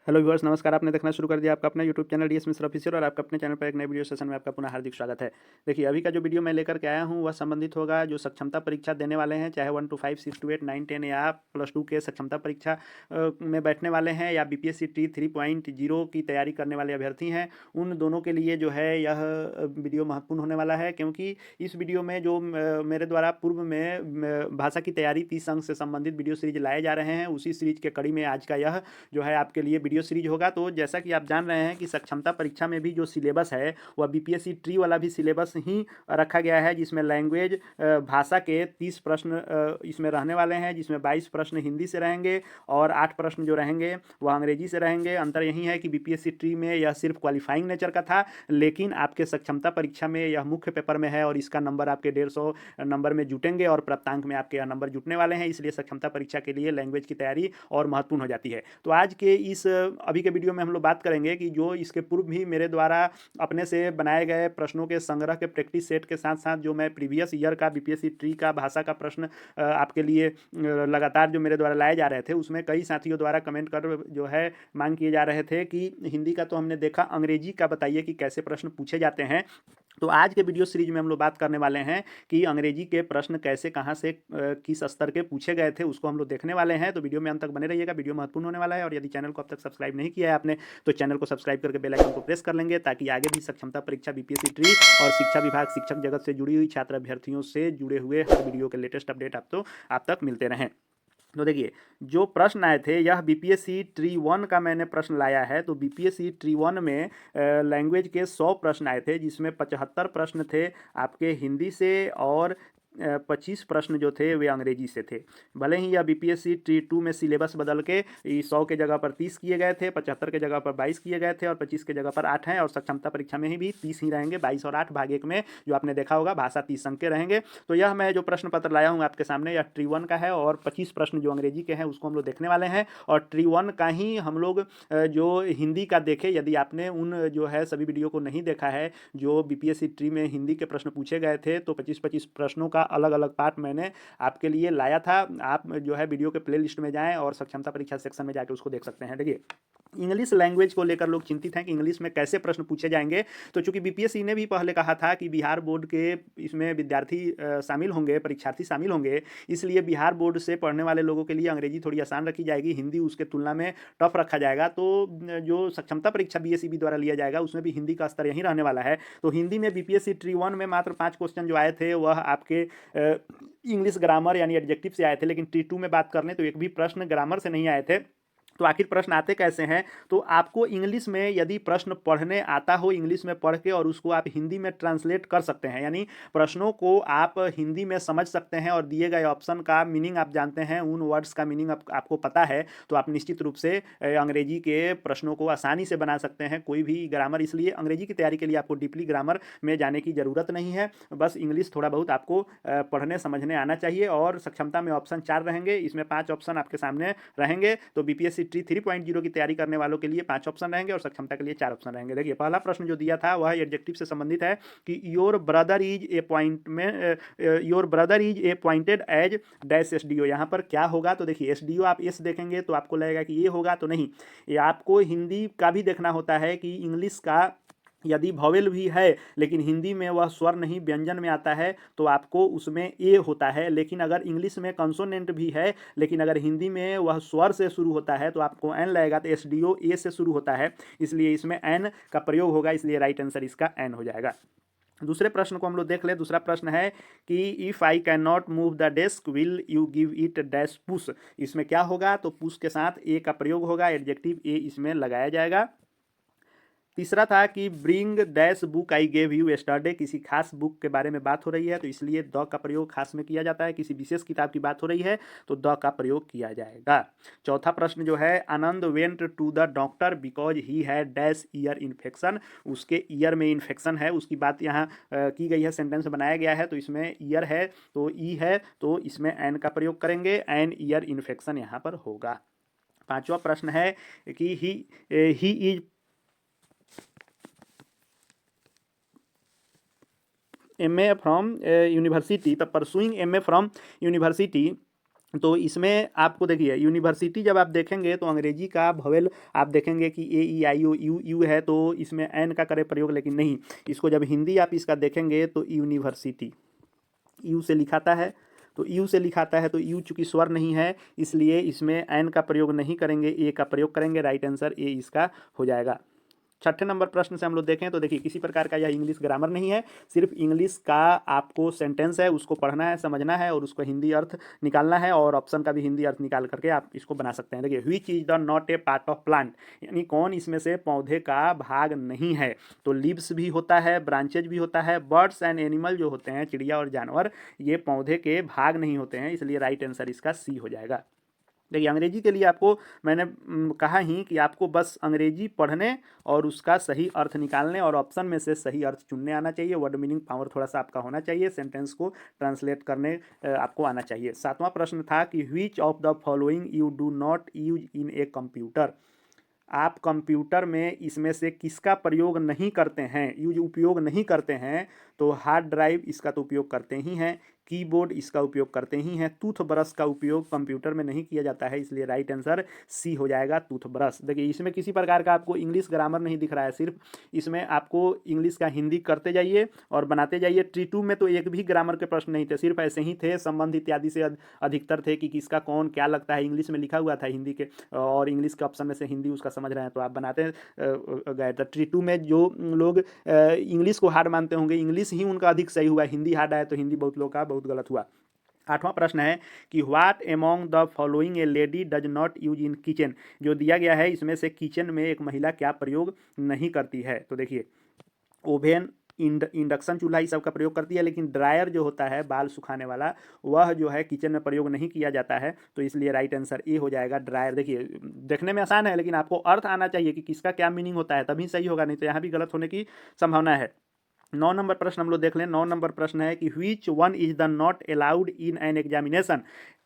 Hello viewers, नमस्कार। आपने देखना शुरू कर दिया आपका अपना YouTube channel DS Mishra official और आपका अपने चैनल पर एक नए वीडियो सेशन में आपका पुनः हार्दिक स्वागत है। देखिए, अभी का जो वीडियो मैं लेकर के आया हूँ वह संबंधित होगा जो सक्षमता परीक्षा देने वाले हैं, चाहे 1 to 5, 6 to 8, 9, 10 या +2 के सक्षमता परीक्षा में बैठने वाले हैं या बीपीएससी टी 3.0 की तैयारी करने वाले अभ्यर्थी हैं। उन दोनों के लिए जो है यह वीडियो महत्वपूर्ण होने वाला है, क्योंकि इस वीडियो में जो मेरे द्वारा पूर्व में भाषा की तैयारी 30 अंक से संबंधित वीडियो सीरीज लाए जा रहे हैं, उसी सीरीज के कड़ी में आज का यह जो है आपके लिए वीडियो सीरीज होगा। तो जैसा कि आप जान रहे हैं कि सक्षमता परीक्षा में भी जो सिलेबस है वह बीपीएससी ट्री वाला भी सिलेबस ही रखा गया है, जिसमें लैंग्वेज भाषा के 30 प्रश्न इसमें रहने वाले हैं, जिसमें 22 प्रश्न हिंदी से रहेंगे और 8 प्रश्न जो रहेंगे वह अंग्रेजी से रहेंगे। अंतर यही है कि बीपीएससी ट्री में यह सिर्फ क्वालिफाइंग नेचर का था, लेकिन आपके सक्षमता परीक्षा में यह मुख्य पेपर में है और इसका नंबर आपके 150 नंबर में जुटेंगे और प्राप्तांक में आपके नंबर जुटने वाले हैं। इसलिए सक्षमता परीक्षा के लिए लैंग्वेज की तैयारी और महत्वपूर्ण हो जाती है। तो आज के इस अभी के वीडियो में हम लोग बात करेंगे कि जो इसके पूर्व भी मेरे द्वारा अपने से बनाए गए प्रश्नों के संग्रह के प्रैक्टिस सेट के साथ साथ जो मैं प्रीवियस ईयर का बीपीएससी ट्री का भाषा का प्रश्न आपके लिए लगातार जो मेरे द्वारा लाए जा रहे थे, उसमें कई साथियों द्वारा कमेंट कर जो है मांग किए जा रहे थे कि हिंदी का तो हमने देखा, अंग्रेजी का बताइए कि कैसे प्रश्न पूछे जाते हैं। तो आज के वीडियो सीरीज में हम लोग बात करने वाले हैं कि अंग्रेजी के प्रश्न कैसे, कहाँ से, किस स्तर के पूछे गए थे, उसको हम लोग देखने वाले हैं। तो वीडियो में अंत तक बने रहिएगा, वीडियो महत्वपूर्ण होने वाला है। और यदि चैनल को अब तक सब्सक्राइब नहीं किया है आपने, तो चैनल को सब्सक्राइब करके बेल आइकन को प्रेस कर लेंगे, ताकि आगे भी सक्षमता परीक्षा, बीपीएससी ट्री और शिक्षा विभाग, शिक्षक जगत से जुड़ी हुई छात्र अभ्यर्थियों से जुड़े हुए हर वीडियो के लेटेस्ट अपडेट आप तक मिलते रहें। तो देखिए, जो प्रश्न आए थे यह बीपीएससी ट्री 1 का मैंने प्रश्न लाया है। तो बीपीएससी ट्री 1 में लैंग्वेज के 100 प्रश्न आए थे, जिसमें 75 प्रश्न थे आपके हिंदी से और 25 प्रश्न जो थे वे अंग्रेजी से थे। भले ही यह बीपीएससी ट्री 2 में सिलेबस बदल के 100 के जगह पर 30 किए गए थे, 75 के जगह पर 22 किए गए थे और 25 के जगह पर 8 हैं। और सक्षमता परीक्षा में ही भी 30 ही रहेंगे, 22 और 8 भाग 1 में जो आपने देखा होगा भाषा 30 अंक के रहेंगे। तो यह मैं जो प्रश्न पत्र लाया हूँ आपके सामने, यह ट्री 1 का है और 25 प्रश्न जो अंग्रेजी के हैं उसको हम लोग देखने वाले हैं। और ट्री 1 का ही हम लोग जो हिंदी का देखें, यदि आपने उन जो है सभी वीडियो को नहीं देखा है जो बीपीएससी ट्री में हिंदी के प्रश्न पूछे गए थे, तो 25-25 प्रश्नों का अलग अलग पार्ट मैंने आपके लिए लाया था। आप जो है वीडियो के प्ले लिस्ट में जाएं और सक्षमता परीक्षा सेक्शन में जाकर उसको देख सकते हैं। देखिए, इंग्लिश लैंग्वेज को लेकर लोग चिंतित हैं कि इंग्लिश में कैसे प्रश्न पूछे जाएंगे। तो चूंकि बीपीएससी ने भी पहले कहा था कि बिहार बोर्ड के इसमें विद्यार्थी शामिल होंगे, परीक्षार्थी शामिल होंगे, इसलिए बिहार बोर्ड से पढ़ने वाले लोगों के लिए अंग्रेजी थोड़ी आसान रखी जाएगी, हिंदी उसके तुलना में टफ रखा जाएगा। तो जो सक्षमता परीक्षा बीएसईबी द्वारा लिया जाएगा उसमें भी हिंदी का स्तर यहीं रहने वाला है। तो हिंदी में बीपीएससी ट्री 1 में मात्र 5 क्वेश्चन जो आए थे वह आपके इंग्लिश ग्रामर यानी एडजेक्टिव से आए थे, लेकिन ट्री 2 में बात कर लें तो एक भी प्रश्न ग्रामर से नहीं आए थे। तो आखिर प्रश्न आते कैसे हैं? तो आपको इंग्लिश में यदि प्रश्न पढ़ने आता हो, इंग्लिश में पढ़ के और उसको आप हिंदी में ट्रांसलेट कर सकते हैं, यानी प्रश्नों को आप हिंदी में समझ सकते हैं और दिए गए ऑप्शन का मीनिंग आप जानते हैं, उन वर्ड्स का मीनिंग आपको पता है, तो आप निश्चित रूप से अंग्रेजी के प्रश्नों को आसानी से बना सकते हैं। कोई भी ग्रामर, इसलिए अंग्रेजी की तैयारी के लिए आपको डीपली ग्रामर में जाने की ज़रूरत नहीं है, बस इंग्लिश थोड़ा बहुत आपको पढ़ने समझने आना चाहिए। और सक्षमता में ऑप्शन 4 रहेंगे, इसमें 5 ऑप्शन आपके सामने रहेंगे। तो बीपीएससी ट्री 3.0 की तैयारी करने वालों के लिए 5 ऑप्शन रहेंगे और सक्षमता के लिए 4 ऑप्शन रहेंगे। देखिए, पहला प्रश्न जो दिया था वह एडजेक्टिव से संबंधित है कि your brother is appointed as dash SDO. यहाँ पर क्या होगा? तो देखिए, एसडीओ आप एस देखेंगे तो आपको लगेगा कि ये होगा, तो नहीं, ये आपको हिंदी का भी देखना होता है कि इंग्लिश का यदि वॉवेल भी है लेकिन हिंदी में वह स्वर नहीं व्यंजन में आता है तो आपको उसमें ए होता है। लेकिन अगर इंग्लिश में कंसोनेंट भी है लेकिन अगर हिंदी में वह स्वर से शुरू होता है तो आपको एन लगेगा। तो एस डी ओ ए से शुरू होता है, इसलिए इसमें एन का प्रयोग होगा, इसलिए राइट आंसर इसका एन हो जाएगा। दूसरे प्रश्न को हम लोग देख ले। दूसरा प्रश्न है कि if I can not move the desk will you give it dash push. इसमें क्या होगा? तो पुश के साथ ए का प्रयोग होगा, एडजेक्टिव ए इसमें लगाया जाएगा। तीसरा था कि bring dash book I gave you yesterday. किसी खास बुक के बारे में बात हो रही है तो इसलिए द का प्रयोग खास में किया जाता है। किसी विशेष किताब की बात हो रही है तो द का प्रयोग किया जाएगा। चौथा प्रश्न जो है, Anand went to the doctor because he had dash ear infection. उसके ईयर में इन्फेक्शन है, उसकी बात यहाँ की गई है, सेंटेंस बनाया गया है, तो इसमें ईयर है तो ई है, तो इसमें एन का प्रयोग करेंगे, एन ईयर इन्फेक्शन यहाँ पर होगा। पांचवा प्रश्न है कि he is MA from university, the pursuing MA from university तो इसमें आपको देखिए यूनिवर्सिटी जब आप देखेंगे तो अंग्रेजी का भवेल आप देखेंगे कि ए ई आई ओ यू यू है, तो इसमें एन का करें प्रयोग, लेकिन नहीं, इसको जब हिंदी आप इसका देखेंगे तो यूनिवर्सिटी यू से लिखाता है, तो यू से लिखाता है, तो यू चूंकि स्वर नहीं है इसलिए इसमें एन का प्रयोग नहीं करेंगे, ए का प्रयोग करेंगे। राइट आंसर ए इसका हो जाएगा। छठे नंबर प्रश्न से हम लोग देखें तो देखिए किसी प्रकार का यह इंग्लिश ग्रामर नहीं है, सिर्फ इंग्लिश का आपको सेंटेंस है उसको पढ़ना है, समझना है और उसको हिंदी अर्थ निकालना है, और ऑप्शन का भी हिंदी अर्थ निकाल करके आप इसको बना सकते हैं। देखिए which is the not a part of plant, यानी कौन इसमें से पौधे का भाग नहीं है। तो लीव्स भी होता है, ब्रांचेज भी होता है, बर्ड्स एंड एनिमल जो होते हैं चिड़िया और जानवर, ये पौधे के भाग नहीं होते हैं, इसलिए राइट आंसर इसका सी हो जाएगा। देखिए अंग्रेजी के लिए आपको मैंने कहा ही कि आपको बस अंग्रेजी पढ़ने और उसका सही अर्थ निकालने और ऑप्शन में से सही अर्थ चुनने आना चाहिए। वर्ड मीनिंग पावर थोड़ा सा आपका होना चाहिए, सेंटेंस को ट्रांसलेट करने आपको आना चाहिए। सातवां प्रश्न था कि which of the following you do not use in a computer, आप कंप्यूटर में इसमें से किसका प्रयोग नहीं करते हैं, यूज उपयोग नहीं करते हैं। तो हार्ड ड्राइव इसका तो उपयोग करते ही हैं, कीबोर्ड इसका उपयोग करते ही हैं, टूथ ब्रश का उपयोग कंप्यूटर में नहीं किया जाता है, इसलिए राइट आंसर सी हो जाएगा, टूथ ब्रश। देखिए इसमें किसी प्रकार का आपको इंग्लिश ग्रामर नहीं दिख रहा है, सिर्फ इसमें आपको इंग्लिश का हिंदी करते जाइए और बनाते जाइए। ट्री टू में तो एक भी ग्रामर के प्रश्न नहीं थे, सिर्फ ऐसे ही थे, संबंध इत्यादि से अधिकतर थे कि किसका कौन क्या लगता है, इंग्लिश में लिखा हुआ था हिंदी के, और इंग्लिश के ऑप्शन में से हिंदी उसका समझ रहे हैं तो आप बनाते गए। तो ट्री टू में जो लोग इंग्लिश को हार्ड मानते होंगे, इंग्लिश ही उनका अधिक सही हुआ, हिंदी हार्ड आया तो हिंदी बहुत लोग का बहुत गलत हुआ। आठवां प्रश्न है कि what among the following A lady does not use in kitchen, जो दिया गया है इसमें से किचन में एक महिला क्या प्रयोग नहीं करती है। तो देखिए ओवेन, इंडक्शन चूल्हा ये सब का प्रयोग करती है, लेकिन ड्रायर जो होता है बाल सुखाने वाला वह जो है किचन में प्रयोग नहीं किया जाता है, तो इसलिए राइट आंसर ए हो जाएगा, ड्रायर। देखिए देखने में आसान है लेकिन आपको अर्थ आना चाहिए कि किसका क्या मीनिंग होता है, तभी सही होगा, नहीं तो यहाँ भी गलत होने की संभावना है। 9 नंबर प्रश्न हम लोग देख लें। 9 नंबर प्रश्न है कि which one is the not allowed in an examination,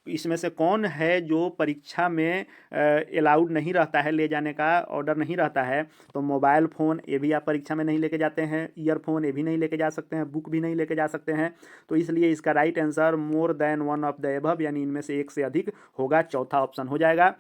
इसमें से कौन है जो परीक्षा में अलाउड नहीं रहता है, ले जाने का ऑर्डर नहीं रहता है। तो मोबाइल फ़ोन ये भी आप परीक्षा में नहीं लेके जाते हैं, ईयरफोन ये भी नहीं लेके जा सकते हैं, बुक भी नहीं लेके जा सकते हैं, तो इसलिए इसका right answer more than one of the above, यानी इनमें से एक से अधिक होगा, चौथा ऑप्शन हो जाएगा।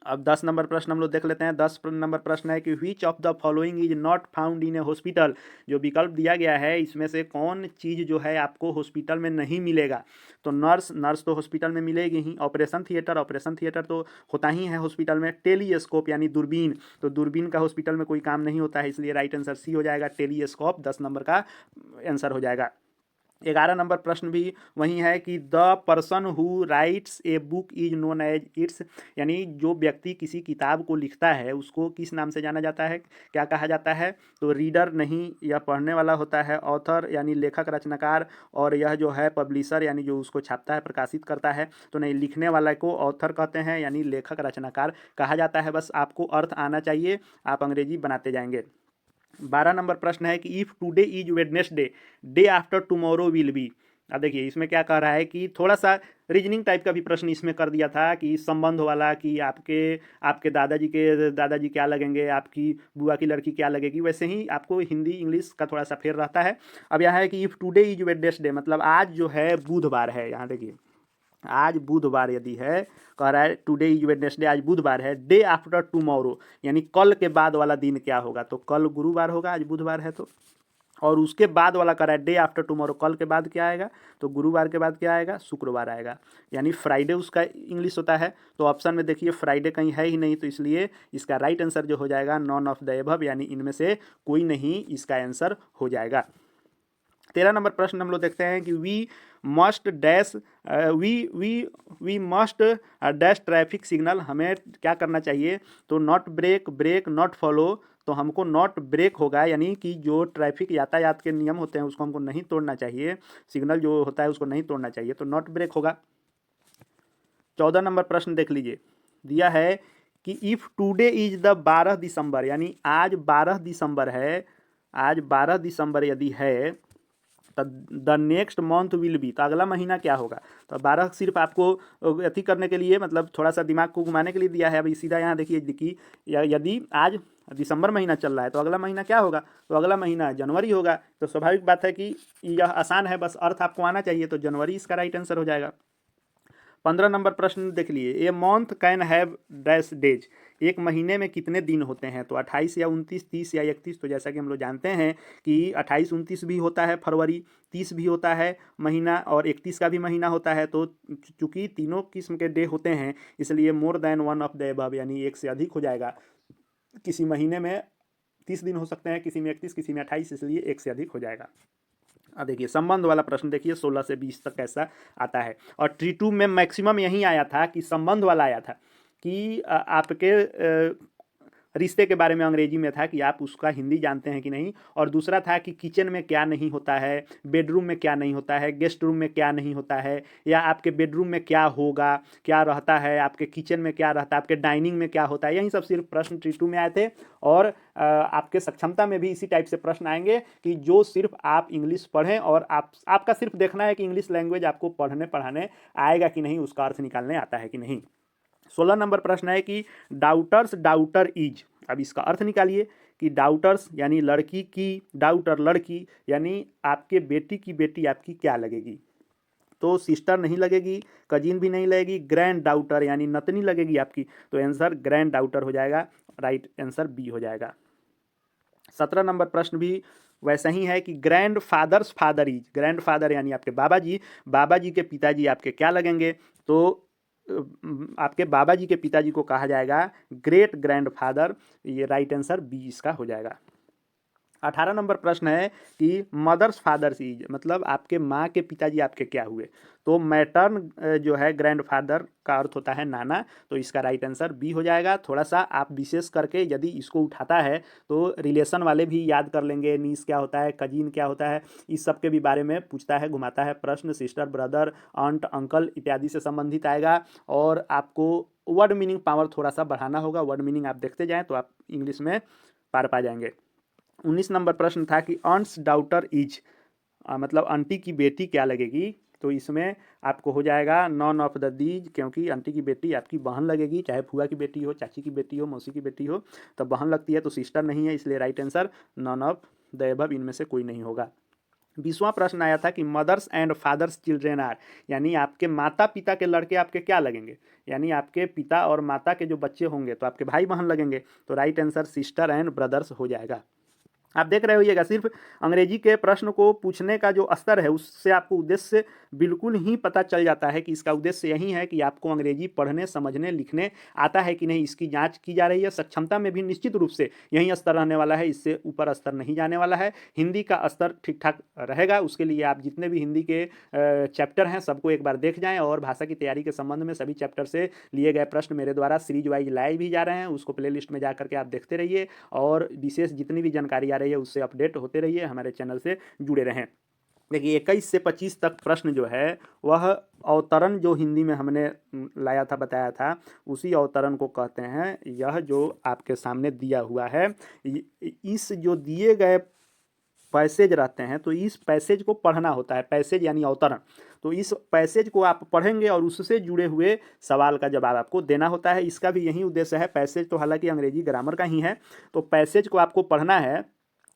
अब 10 नंबर प्रश्न हम लोग देख लेते हैं। 10 नंबर प्रश्न है कि which of the following is not found in A hospital, जो विकल्प दिया गया है इसमें से कौन चीज़ जो है आपको हॉस्पिटल में नहीं मिलेगा। तो नर्स तो हॉस्पिटल में मिलेगी ही, ऑपरेशन थिएटर तो होता ही है हॉस्पिटल में, टेलीस्कोप यानी दूरबीन, तो दूरबीन का हॉस्पिटल में कोई काम नहीं होता है, इसलिए राइट आंसर सी हो जाएगा, टेलीस्कोप 10 नंबर का आंसर हो जाएगा। 11 नंबर प्रश्न भी वही है कि the person who writes a book is known as its, यानी जो व्यक्ति किसी किताब को लिखता है उसको किस नाम से जाना जाता है, क्या कहा जाता है। तो रीडर नहीं, यह पढ़ने वाला होता है, ऑथर यानी लेखक रचनाकार, और यह जो है पब्लिशर यानी जो उसको छापता है प्रकाशित करता है। तो नहीं, लिखने वाला को ऑथर कहते हैं, यानी लेखक रचनाकार कहा जाता है। बस आपको अर्थ आना चाहिए, आप अंग्रेजी बनाते जाएंगे। 12 नंबर प्रश्न है कि if today is Wednesday, day after tomorrow will be. अब देखिए इसमें क्या कह रहा है कि थोड़ा सा रीजनिंग टाइप का भी प्रश्न इसमें कर दिया था कि संबंध वाला, कि आपके आपके दादाजी क्या लगेंगे, आपकी बुआ की लड़की क्या लगेगी, वैसे ही आपको हिंदी इंग्लिश का थोड़ा सा फेर रहता है। अब यहाँ है कि इफ़ टुडे इज वेडनेसडे, मतलब आज जो है बुधवार है, यहाँ देखिए आज बुधवार यदि है, कह रहा है टुडे इज वेडनेसडे, आज बुधवार है, डे आफ्टर टुमारो यानी कल के बाद वाला दिन क्या होगा, तो कल गुरुवार होगा, आज बुधवार है तो, और उसके बाद वाला कह रहा है डे आफ्टर टुमारो, कल के बाद क्या आएगा, तो गुरुवार के बाद क्या आएगा, शुक्रवार आएगा, यानी फ्राइडे उसका इंग्लिश होता है। तो ऑप्शन में देखिए फ्राइडे कहीं है ही नहीं, तो इसलिए इसका राइट आंसर जो हो जाएगा नॉन ऑफ द एबव, यानी इनमें से कोई नहीं इसका आंसर हो जाएगा। 13 नंबर प्रश्न हम लोग देखते हैं कि we must dash we must dash traffic signal, हमें क्या करना चाहिए। तो not break, break not follow, तो हमको नॉट ब्रेक होगा, यानी कि जो ट्रैफिक यातायात के नियम होते हैं उसको हमको नहीं तोड़ना चाहिए, सिग्नल जो होता है उसको नहीं तोड़ना चाहिए, तो नॉट ब्रेक होगा। 14 नंबर प्रश्न देख लीजिए, दिया है कि इफ़ टुडे इज द 12 दिसंबर, यानी आज 12 दिसंबर है, आज 12 दिसंबर यदि है, तो the next month will be, तो अगला महीना क्या होगा। तो 12 सिर्फ आपको अथी करने के लिए, मतलब थोड़ा सा दिमाग को घुमाने के लिए दिया है। अभी सीधा यहाँ देखिए कि यदि आज दिसंबर महीना चल रहा है तो अगला महीना क्या होगा, तो अगला महीना जनवरी होगा। तो स्वाभाविक बात है कि यह आसान है, बस अर्थ आपको आना चाहिए, तो जनवरी इसका राइट आंसर हो जाएगा। 15 नंबर प्रश्न देख लिए, a month can have dash days, एक महीने में कितने दिन होते हैं? तो 28 या 29, 30 या 31। तो जैसा कि हम लोग जानते हैं कि 28 29 भी होता है फरवरी, 30 भी होता है महीना, और 31 का भी महीना होता है। तो चूंकि तीनों किस्म के डे होते हैं, इसलिए more than one of the above, यानी एक से अधिक हो जाएगा। किसी महीने में 30 दिन हो सकते हैं, किसी में 31, किसी में 28, इसलिए एक से अधिक हो जाएगा। अब देखिए संबंध वाला प्रश्न देखिए 16 से 20 तक कैसा आता है। और ट्री 2 में मैक्सिमम यही आया था कि संबंध वाला आया था कि आपके रिश्ते के बारे में अंग्रेजी में था कि आप उसका हिंदी जानते हैं कि नहीं, और दूसरा था कि किचन में क्या नहीं होता है, बेडरूम में क्या नहीं होता है, गेस्ट रूम में क्या नहीं होता है, या आपके बेडरूम में क्या होगा, क्या रहता है, आपके किचन में क्या रहता है, आपके डाइनिंग में क्या होता है। यही सब सिर्फ प्रश्न ट्री 2 में आए थे। और आपके सक्षमता में भी इसी टाइप से प्रश्न आएंगे कि जो सिर्फ आप इंग्लिश पढ़ें, और आपका सिर्फ देखना है कि इंग्लिश लैंग्वेज आपको पढ़ने पढ़ाने आएगा कि नहीं, उसका अर्थ निकालने आता है कि नहीं। 16 नंबर प्रश्न है कि डाउटर्स डाउटर इज, अब इसका अर्थ निकालिए कि डाउटर्स यानी लड़की की, डाउटर लड़की, यानी आपके बेटी की बेटी आपकी क्या लगेगी? तो सिस्टर नहीं लगेगी, कजिन भी नहीं लगेगी, ग्रैंड डाउटर यानी नतनी लगेगी आपकी। तो आंसर ग्रैंड डाउटर हो जाएगा, राइट आंसर बी हो जाएगा। 17 नंबर प्रश्न भी वैसा ही है कि grandfather's father is, grandfather यानी आपके बाबा जी, बाबा जी के पिताजी आपके क्या लगेंगे? तो आपके बाबा जी के पिताजी को कहा जाएगा ग्रेट ग्रैंड फादर, ये राइट आंसर बी इसका हो जाएगा। 18 नंबर प्रश्न है कि मदर्स फादर्स इज, मतलब आपके माँ के पिताजी आपके क्या हुए? तो मैटर्न जो है ग्रैंड फादर का अर्थ होता है नाना, तो इसका राइट आंसर बी हो जाएगा। थोड़ा सा आप विशेष करके यदि इसको उठाता है तो रिलेशन वाले भी याद कर लेंगे, नीस क्या होता है, कजीन क्या होता है, इस सब के भी बारे में पूछता है, घुमाता है प्रश्न। सिस्टर, ब्रदर, आंट, अंकल इत्यादि से संबंधित आएगा। और आपको वर्ड मीनिंग पावर थोड़ा सा बढ़ाना होगा, वर्ड मीनिंग आप देखते जाएँ तो आप इंग्लिश में पार पा जाएंगे। 19 नंबर प्रश्न था कि ऑन्ट्स डाउटर इज, मतलब आंटी की बेटी क्या लगेगी? तो इसमें आपको हो जाएगा नॉन ऑफ द दीज, क्योंकि आंटी की बेटी आपकी बहन लगेगी, चाहे फूआ की बेटी हो, चाची की बेटी हो, मौसी की बेटी हो, तो बहन लगती है, तो सिस्टर नहीं है, इसलिए right answer none of the above, इनमें से कोई नहीं होगा। 20वां प्रश्न आया था कि mother's and father's children are, यानी आपके माता पिता के लड़के आपके क्या लगेंगे? यानी आपके पिता और माता के जो बच्चे होंगे तो आपके भाई बहन लगेंगे, तो right answer sister and brothers हो जाएगा। आप देख रहे होइएगा, सिर्फ अंग्रेजी के प्रश्न को पूछने का जो स्तर है उससे आपको उद्देश्य बिल्कुल ही पता चल जाता है कि इसका उद्देश्य यही है कि आपको अंग्रेजी पढ़ने, समझने, लिखने आता है कि नहीं, इसकी जांच की जा रही है। सक्षमता में भी निश्चित रूप से यही स्तर रहने वाला है, इससे ऊपर स्तर नहीं जाने वाला है। हिंदी का स्तर ठीक ठाक रहेगा, उसके लिए आप जितने भी हिंदी के चैप्टर हैं सबको एक बार देख जाएँ, और भाषा की तैयारी के संबंध में सभी चैप्टर से लिए गए प्रश्न मेरे द्वारा सीरीज वाइज लाए भी जा रहे हैं, उसको प्ले लिस्ट में जा करके आप देखते रहिए, और विशेष जितनी भी जानकारी आ रही है उससे अपडेट होते रहिए, हमारे चैनल से जुड़े रहें। देखिए 21 से 25 तक प्रश्न जो है वह अवतरण जो हिंदी में हमने लाया था, बताया था, उसी अवतरण को कहते हैं। यह जो आपके सामने दिया हुआ है, इस जो दिए गए पैसेज रहते हैं तो इस पैसेज को पढ़ना होता है, पैसेज यानी अवतरण। तो इस पैसेज को आप पढ़ेंगे और उससे जुड़े हुए सवाल का जवाब आपको देना होता है। इसका भी यही उद्देश्य है। पैसेज तो हालांकि अंग्रेजी ग्रामर का ही है, तो पैसेज को आपको पढ़ना है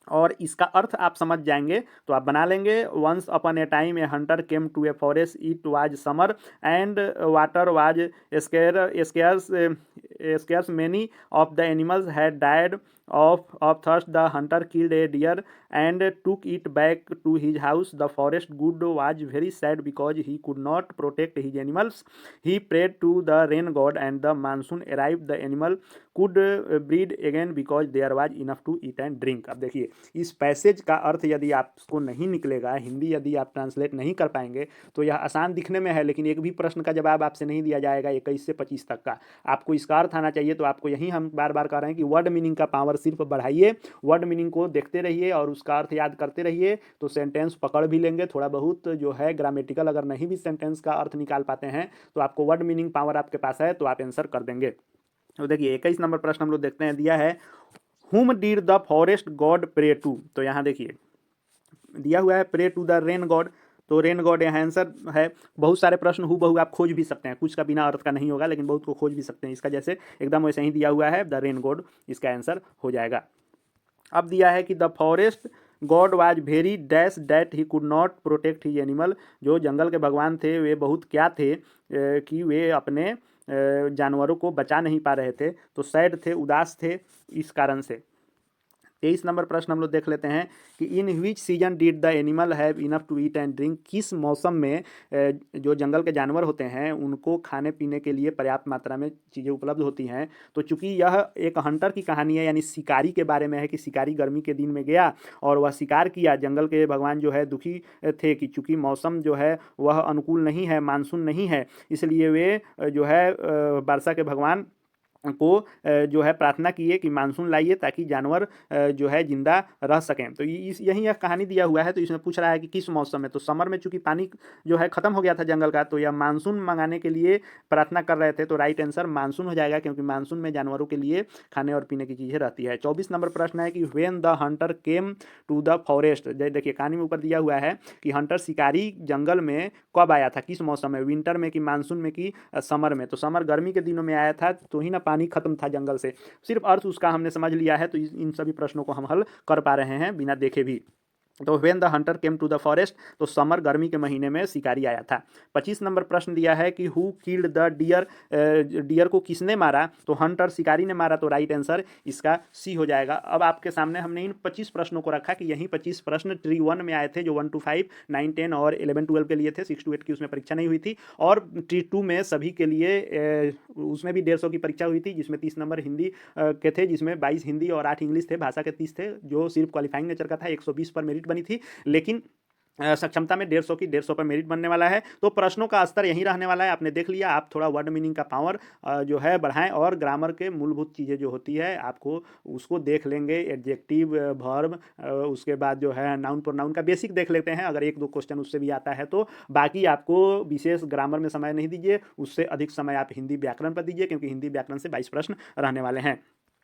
और इसका अर्थ आप समझ जाएंगे तो आप बना लेंगे। Once upon a time a hunter came to a forest, it was summer and water was scarce, many of the animals had died of thirst. The hunter killed a deer and took it back to his house. The forest god was very sad because he could not protect his animals. He prayed to the rain god and the monsoon arrived. The animal could breed again because there was enough to eat and drink. अब देखिए इस passage का अर्थ यदि आपको नहीं निकलेगा, हिंदी यदि आप ट्रांसलेट नहीं कर पाएंगे, तो यह आसान दिखने में है लेकिन एक भी प्रश्न का जवाब आपसे नहीं दिया जाएगा 21 से 25 तक का। आपको इसका अर्थ आना चाहिए। तो आपको यही हम बार बार कह रहे हैं कि वर्ड मीनिंग का पावर सिर्फ बढ़ाइए, वर्ड मीनिंग को देखते रहिए और उसका अर्थ याद करते रहिए, तो सेंटेंस पकड़ भी लेंगे। थोड़ा बहुत जो है ग्रामेटिकल अगर नहीं भी सेंटेंस का अर्थ निकाल पाते हैं तो आपको वर्ड मीनिंग पावर आपके पास है तो आप आंसर कर देंगे। तो देखिए 21 नंबर प्रश्न हम लोग देखते हैं, दिया है whom did the forest god pray to. तो यहाँ देखिए दिया हुआ है pray to the rain god, तो रेन गॉड यहाँ आंसर है। बहुत सारे प्रश्न हु बहु आप खोज भी सकते हैं, कुछ का बिना अर्थ का नहीं होगा लेकिन बहुत को खोज भी सकते हैं। इसका जैसे एकदम वैसे ही दिया हुआ है द रेन गॉड, इसका आंसर हो जाएगा। अब दिया है कि the forest God was very dash that he could not protect his animal. जो जंगल के भगवान थे वे बहुत क्या थे कि वे अपने जानवरों को बचा नहीं पा रहे थे। तो सैड थे, उदास थे इस कारण से। 23 नंबर प्रश्न हम लोग देख लेते हैं कि in which season did the animal have enough to eat and drink. किस मौसम में जो जंगल के जानवर होते हैं उनको खाने पीने के लिए पर्याप्त मात्रा में चीज़ें उपलब्ध होती हैं। तो चूंकि यह एक हंटर की कहानी है, यानी शिकारी के बारे में है कि शिकारी गर्मी के दिन में गया और वह शिकार किया। जंगल के भगवान जो है दुखी थे कि चूंकि मौसम जो है वह अनुकूल नहीं है, मानसून नहीं है, इसलिए वे जो है वर्षा के भगवान को जो है प्रार्थना किए कि मानसून लाइए ताकि जानवर जो है जिंदा रह सकें। तो यही यह कहानी दिया हुआ है। तो इसमें पूछ रहा है कि किस मौसम में। तो समर में चूंकि पानी जो है खत्म हो गया था जंगल का, तो यह मानसून मंगाने के लिए प्रार्थना कर रहे थे। तो राइट आंसर मानसून हो जाएगा, क्योंकि मानसून में जानवरों के लिए खाने और पीने की चीज़ें रहती है। 24 नंबर प्रश्न है कि when the hunter came to the forest. देखिए कहानी में ऊपर दिया हुआ है कि हंटर शिकारी जंगल में कब आया था, किस मौसम में, विंटर में कि मानसून में कि समर में। तो समर गर्मी के दिनों में आया था, तो ही ना पानी खत्म था जंगल से। सिर्फ अर्थ उसका हमने समझ लिया है, तो इन सभी प्रश्नों को हम हल कर पा रहे हैं बिना देखे भी। तो when the hunter came to the forest, तो समर गर्मी के महीने में शिकारी आया था। 25 नंबर प्रश्न दिया है कि who killed the deer. Deer को किसने मारा। तो हंटर शिकारी ने मारा। तो राइट आंसर इसका सी हो जाएगा। अब आपके सामने हमने इन 25 प्रश्नों को रखा कि यही 25 प्रश्न ट्री 1 में आए थे, जो 1 to 5, 9, 10 और 11, 12 के लिए थे। 6 to 8 की उसमें परीक्षा नहीं हुई थी। और ट्री 2 में सभी के लिए उसमें भी 150 की परीक्षा हुई थी, जिसमें 30 नंबर हिंदी के थे, जिसमें 22 हिंदी और 8 इंग्लिश थे। भाषा के 30 थे, जो सिर्फ क्वालिफाइंग नेचर का था। 120 पर मेरिट बनी थी, लेकिन सक्षमता में 150 की 150 पर मेरिट बनने वाला है। तो प्रश्नों का स्तर यही रहने वाला है। आपने देख लिया। आप थोड़ा वर्ड मीनिंग का पावर जो है बढ़ाएं, और ग्रामर के मूलभूत चीज़ें जो होती है आपको उसको देख लेंगे। एडजेक्टिव, वर्ब, उसके बाद जो है नाउन प्रोनाउन का बेसिक देख लेते हैं। अगर 1-2 क्वेश्चन उससे भी आता है तो बाकी आपको विशेष ग्रामर में समय नहीं दीजिए, उससे अधिक समय आप हिंदी व्याकरण पर दीजिए, क्योंकि हिंदी व्याकरण से 22 प्रश्न रहने वाले हैं।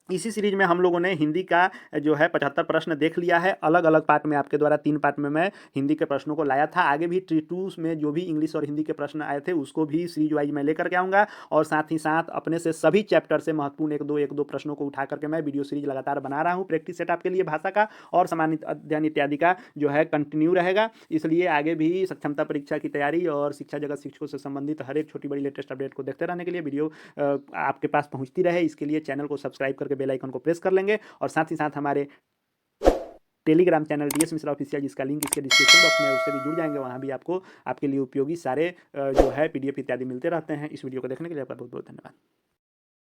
इसी सीरीज में हम लोगों ने हिंदी का जो है 75 प्रश्न देख लिया है। अलग अलग पार्ट में आपके द्वारा 3 पार्ट में मैं हिंदी के प्रश्नों को लाया था। आगे भी ट्री 2 में जो भी इंग्लिश और हिंदी के प्रश्न आए थे उसको भी सीरीज वाइज मैं लेकर के आऊँगा, और साथ ही साथ अपने से सभी चैप्टर से महत्वपूर्ण 1-2 प्रश्नों को उठा करके मैं वीडियो सीरीज लगातार बना रहा हूँ। प्रैक्टिस सेट आपके लिए भाषा का और सामान्य अध्ययन इत्यादि का जो है कंटिन्यू रहेगा। इसलिए आगे भी सक्षमता परीक्षा की तैयारी और शिक्षा जगत शिक्षकों से संबंधित हर एक छोटी बड़ी लेटेस्ट अपडेट को देखते रहने के लिए वीडियो आपके पास पहुँचती रहे, इसके लिए चैनल को सब्सक्राइब करके बेल आइकन को प्रेस कर लेंगे। और साथ ही साथ हमारे Telegram channel DS Mishra official, जिसका लिंक इसके डिस्क्रिप्शन बॉक्स में, उससे भी जुड़ जाएंगे। वहाँ भी आपको आपके लिए उपयोगी सारे जो है PDF इत्यादि मिलते रहते हैं। इस वीडियो को देखने के लिए आपका बहुत बहुत धन्यवाद।